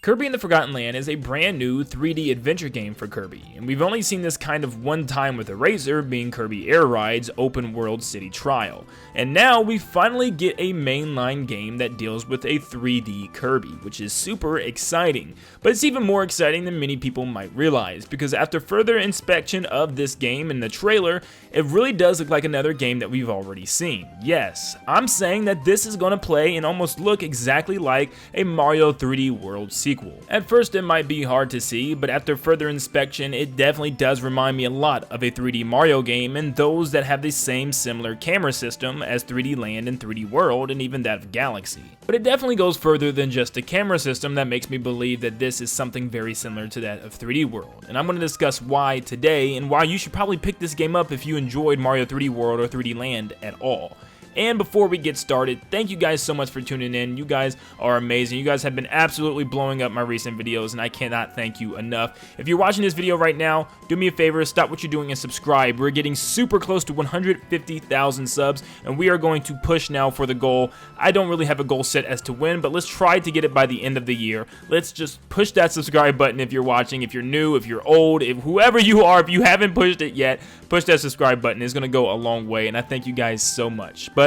Kirby and the Forgotten Land is a brand new 3D adventure game for Kirby, and we've only seen this kind of one time with Eraser, being Kirby Air Ride's open world city trial. And now we finally get a mainline game that deals with a 3D Kirby, which is super exciting. But it's even more exciting than many people might realize, because after further inspection of this game in the trailer, it really does look like another game that we've already seen. Yes, I'm saying that this is going to play and almost look exactly like a Mario 3D World sequel. At first it might be hard to see, but after further inspection it definitely does remind me a lot of a 3D Mario game, and those that have the same similar camera system as 3D Land and 3D World, and even that of Galaxy. But it definitely goes further than just a camera system that makes me believe that this is something very similar to that of 3D World. And I'm going to discuss why today, and why you should probably pick this game up if you enjoyed Mario 3D World or 3D Land at all. And before we get started, thank you guys so much for tuning in. You guys are amazing. You guys have been absolutely blowing up my recent videos, and I cannot thank you enough. If you're watching this video right now, do me a favor, stop what you're doing and subscribe. We're getting super close to 150,000 subs, and we are going to push now for the goal. I don't really have a goal set as to when, but let's try to get it by the end of the year. Let's just push that subscribe button if you're watching, if you're new, if you're old, if whoever you are, if you haven't pushed it yet, push that subscribe button. It's going to go a long way, and I thank you guys so much. But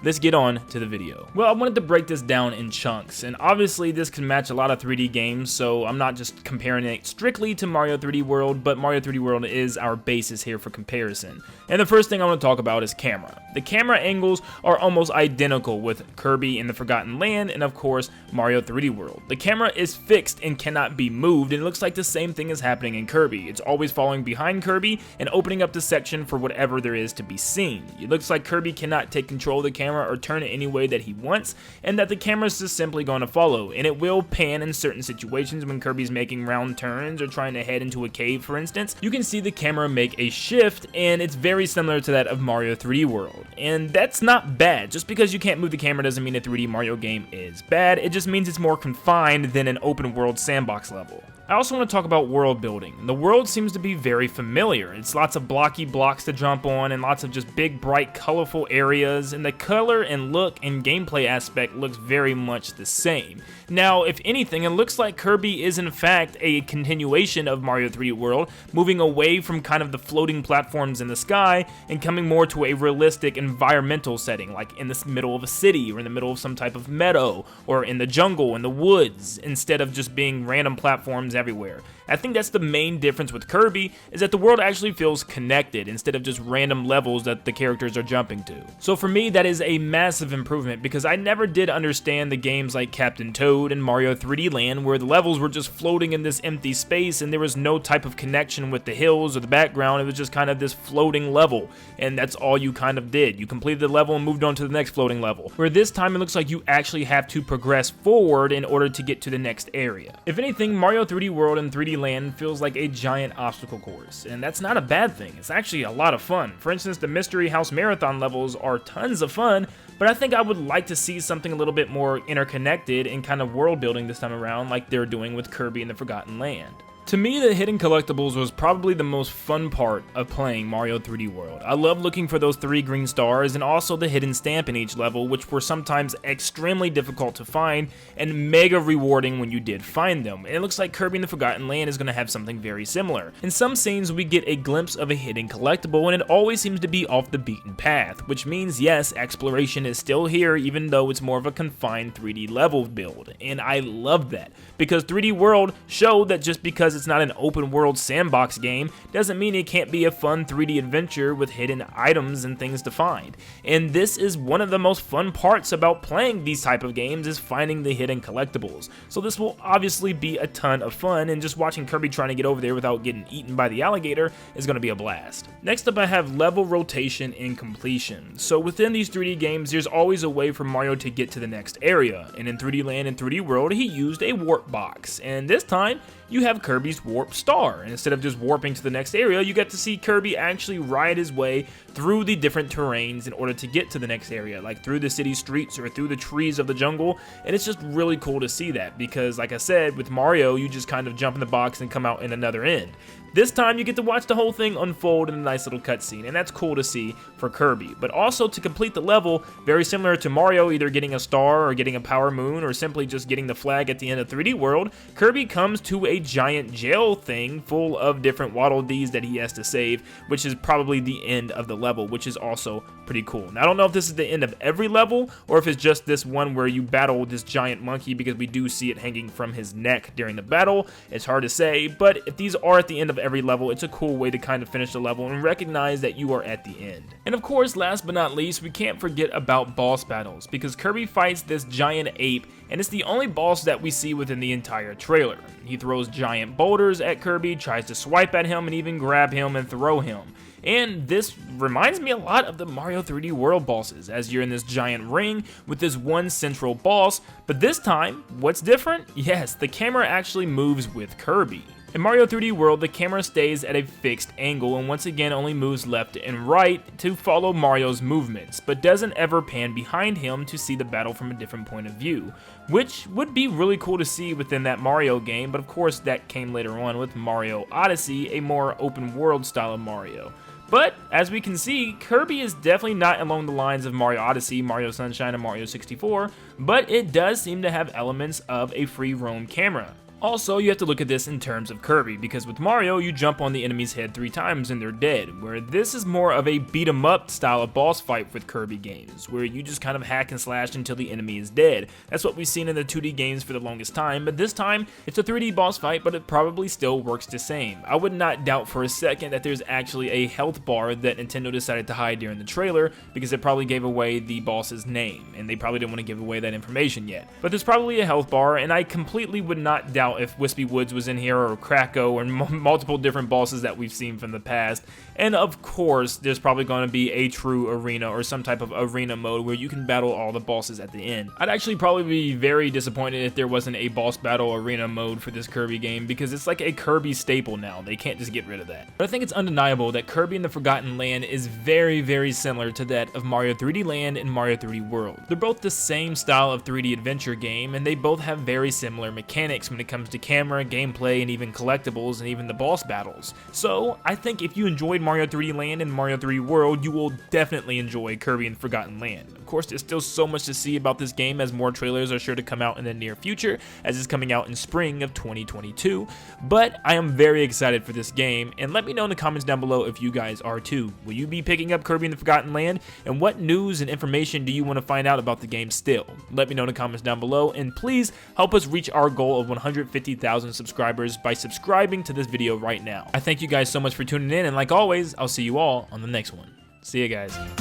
let's get on to the video. Well, I wanted to break this down in chunks, and obviously this can match a lot of 3D games, so I'm not just comparing it strictly to Mario 3D World, but Mario 3D World is our basis here for comparison. And the first thing I want to talk about is camera. The camera angles are almost identical with Kirby and the Forgotten Land, and of course Mario 3D World. The camera is fixed and cannot be moved, and it looks like the same thing is happening in Kirby. It's always following behind Kirby and opening up the section for whatever there is to be seen. It looks like Kirby cannot take control of the camera or turn it any way that he wants, and that the camera is just simply going to follow, and it will pan in certain situations when Kirby's making round turns or trying to head into a cave, for instance. You can see the camera make a shift, and it's very similar to that of Mario 3D World, and that's not bad. Just because you can't move the camera doesn't mean a 3D Mario game is bad. It just means it's more confined than an open world sandbox level. I also want to talk about world building. The world seems to be very familiar. It's lots of blocky blocks to jump on and lots of just big, bright, colorful areas, and the color and look and gameplay aspect looks very much the same. Now, if anything, it looks like Kirby is in fact a continuation of Mario 3D World, moving away from kind of the floating platforms in the sky and coming more to a realistic environmental setting, like in the middle of a city or in the middle of some type of meadow or in the jungle, in the woods, instead of just being random platforms everywhere. I think that's the main difference with Kirby, is that the world actually feels connected instead of just random levels that the characters are jumping to. So for me, that is a massive improvement, because I never did understand the games like Captain Toad and Mario 3D Land, where the levels were just floating in this empty space and there was no type of connection with the hills or the background. It was just kind of this floating level, and that's all you kind of did. You completed the level and moved on to the next floating level, where this time it looks like you actually have to progress forward in order to get to the next area. If anything, Mario 3D World and 3D Land feels like a giant obstacle course, and that's not a bad thing. It's actually a lot of fun. For instance, the Mystery House Marathon levels are tons of fun, but I think I would like to see something a little bit more interconnected and kind of world building this time around, like they're doing with Kirby and the Forgotten Land. To me, the hidden collectibles was probably the most fun part of playing Mario 3D World. I love looking for those 3 green stars, and also the hidden stamp in each level, which were sometimes extremely difficult to find and mega rewarding when you did find them. And it looks like Kirby and the Forgotten Land is going to have something very similar. In some scenes, we get a glimpse of a hidden collectible, and it always seems to be off the beaten path, which means yes, exploration is still here, even though it's more of a confined 3D level build. And I love that, because 3D World showed that just because it's not an open world sandbox game doesn't mean it can't be a fun 3D adventure with hidden items and things to find. And this is one of the most fun parts about playing these type of games, is finding the hidden collectibles. So this will obviously be a ton of fun, and just watching Kirby trying to get over there without getting eaten by the alligator is going to be a blast. Next up, I have level rotation and completion. So within these 3D games, there's always a way for Mario to get to the next area, and in 3D Land and 3D World, he used a warp box, and this time you have Kirby's warp star, and instead of just warping to the next area, you get to see Kirby actually ride his way through the different terrains in order to get to the next area, like through the city streets or through the trees of the jungle. And it's just really cool to see that, because like I said, with Mario, you just kind of jump in the box and come out in another end. This time you get to watch the whole thing unfold in a nice little cutscene, and that's cool to see for Kirby. But also to complete the level, very similar to Mario either getting a star or getting a power moon or simply just getting the flag at the end of 3D World, Kirby comes to a giant jail thing full of different Waddle Dees that he has to save, which is probably the end of the level, which is also pretty cool. Now I don't know if this is the end of every level or if it's just this one where you battle this giant monkey, because we do see it hanging from his neck during the battle. It's hard to say, but if these are at the end of every level, it's a cool way to kind of finish the level and recognize that you are at the end. And of course, last but not least, we can't forget about boss battles, because Kirby fights this giant ape, and it's the only boss that we see within the entire trailer. He throws giant boulders at Kirby, tries to swipe at him, and even grab him and throw him. And this reminds me a lot of the Mario 3D World bosses, as you're in this giant ring with this one central boss, but this time, what's different? Yes, the camera actually moves with Kirby. In Mario 3D World, the camera stays at a fixed angle and once again only moves left and right to follow Mario's movements, but doesn't ever pan behind him to see the battle from a different point of view, which would be really cool to see within that Mario game, but of course that came later on with Mario Odyssey, a more open world style of Mario. But, as we can see, Kirby is definitely not along the lines of Mario Odyssey, Mario Sunshine, and Mario 64, but it does seem to have elements of a free roam camera. Also, you have to look at this in terms of Kirby, because with Mario, you jump on the enemy's head 3 times and they're dead, where this is more of a beat-em-up style of boss fight with Kirby games, where you just kind of hack and slash until the enemy is dead. That's what we've seen in the 2D games for the longest time, but this time, it's a 3D boss fight, but it probably still works the same. I would not doubt for a second that there's actually a health bar that Nintendo decided to hide during the trailer, because it probably gave away the boss's name, and they probably didn't want to give away that information yet. But there's probably a health bar, and I completely would not doubt if Wispy Woods was in here, or Kracko, or multiple different bosses that we've seen from the past. And of course, there's probably going to be a true arena or some type of arena mode where you can battle all the bosses at the end. I'd actually probably be very disappointed if there wasn't a boss battle arena mode for this Kirby game, because it's like a Kirby staple now. They can't just get rid of that. But I think it's undeniable that Kirby and the Forgotten Land is very, very similar to that of Mario 3D Land and Mario 3D World. They're both the same style of 3D adventure game, and they both have very similar mechanics when it comes to camera, gameplay, and even collectibles, and even the boss battles. So I think if you enjoyed Mario 3D Land and Mario 3D World, you will definitely enjoy Kirby and Forgotten Land. Of course, there's still so much to see about this game, as more trailers are sure to come out in the near future, as it's coming out in spring of 2022, but I am very excited for this game, and let me know in the comments down below if you guys are too. Will you be picking up Kirby and the Forgotten Land, and what news and information do you want to find out about the game still? Let me know in the comments down below, and please help us reach our goal of 150,000 subscribers by subscribing to this video right now. I thank you guys so much for tuning in, and like always, I'll see you all on the next one. See you guys.